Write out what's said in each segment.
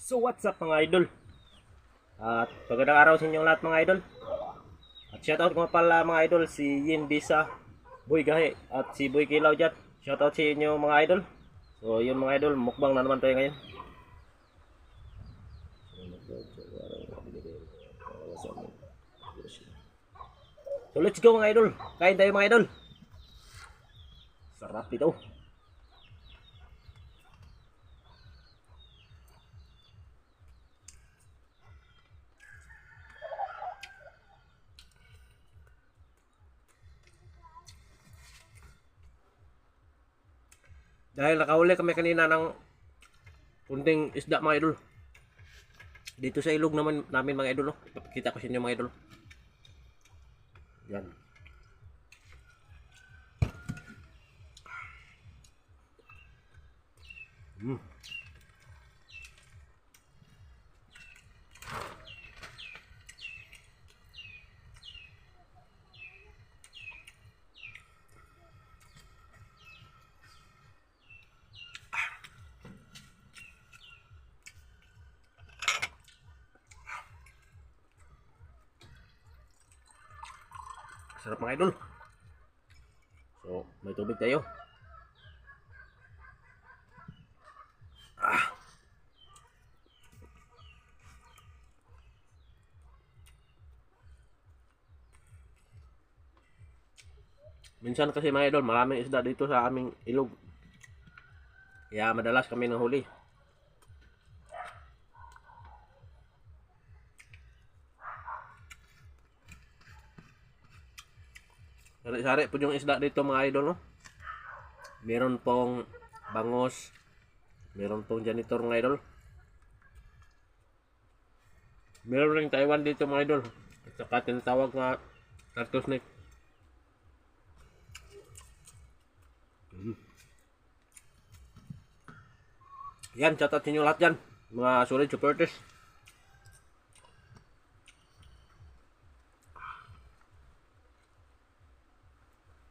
So what's up mga idol? At magandang araw sa inyong lahat mga idol. At shoutout ko pala mga idol si Yin Bisa, Boy Gahe at si Boy Kilaw dyan. Shoutout sa inyo mga idol. So yun mga idol, mukbang na naman tayo ngayon. So let's go mga idol. Kain tayo mga idol. Sarap ito. Dahil nakahuli kami kanina ng kunting isda mga idol. Dito sa ilog naman namin mga idol. Kita ko sa inyo mga idol. Yan. Sarap mga idol. So, may tubig tayo. Minsan kasi mga idol, maraming isda dito sa aming ilog. Kaya madalas kami nahuli. Sari-sari po yung isda dito mga idol, no? Meron pong bangos, meron pong janitor mga idol. Meron ring Taiwan dito mga idol. At saka tinatawag na turtle snake. Yan, shoutout nyo lahat dyan. Mga solid supporters.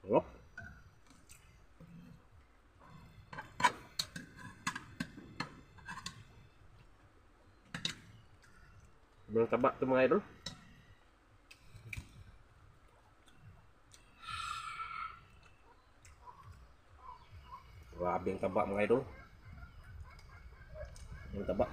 Oh. Mga taba ito mga idol. Grabe ang taba mga idol. Ang taba.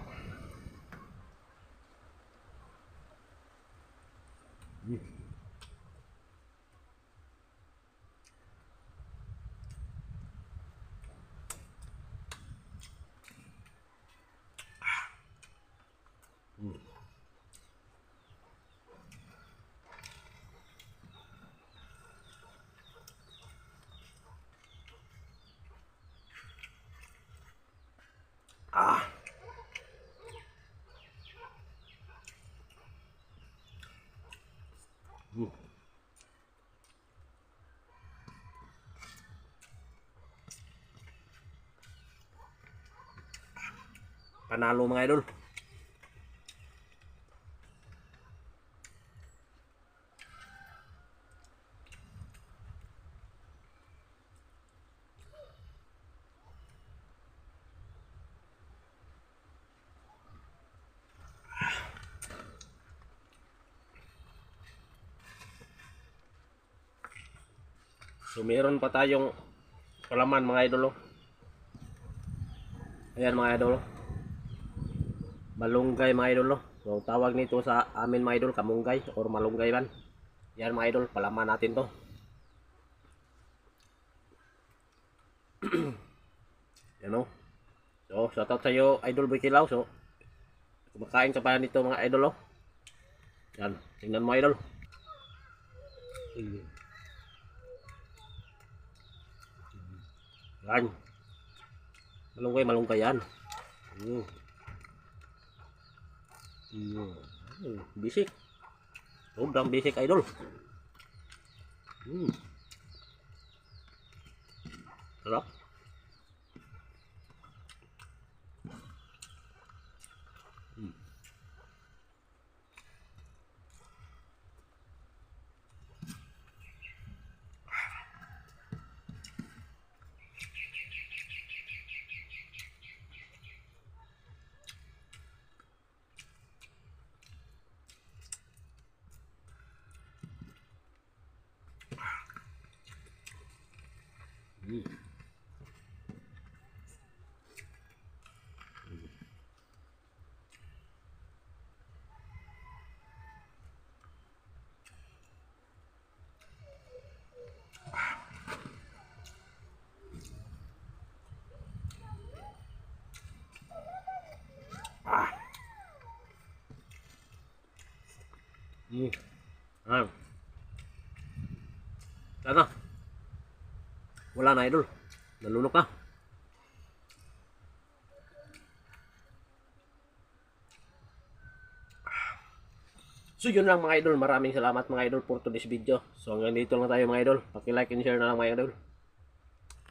Ah. Panalo mga idol. So meron pa tayong palaman mga idol. Ayan mga idol. Malunggay mga idol. So tawag nito sa amin mga idol, kamunggay or malunggay man. Yan mga idol, palaman natin to. Yan o. So shoutout sa iyo Idol Boy Kilaw. So kumakain ka pa nito mga idol. Yan, tingnan mo idol. Yan. Malunggay yan. Bisik. Sobrang bisik idol. Sarap. Ah. Ano? Wala na idol. Nalunok na. So yun lang mga idol. Maraming salamat mga idol for today's video. So hanggang dito lang tayo mga idol. Paki-like and share na lang mga idol.